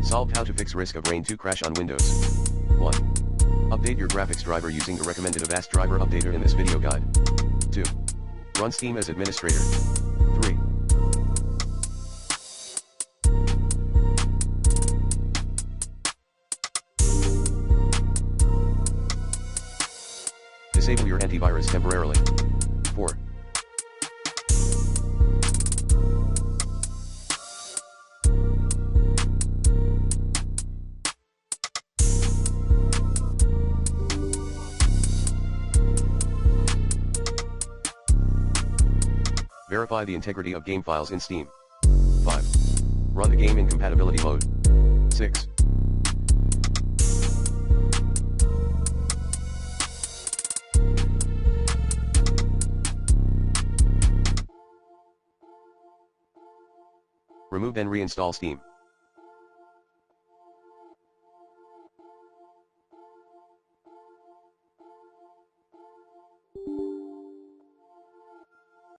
Solve how to fix risk of Rain 2 crash on Windows. 1. Update your graphics driver using the recommended Avast driver updater in this video guide. 2. Run Steam as administrator. 3. Disable your antivirus temporarily. 4. Verify the integrity of game files in Steam. 5. Run the game in compatibility mode. 6. Remove and reinstall Steam.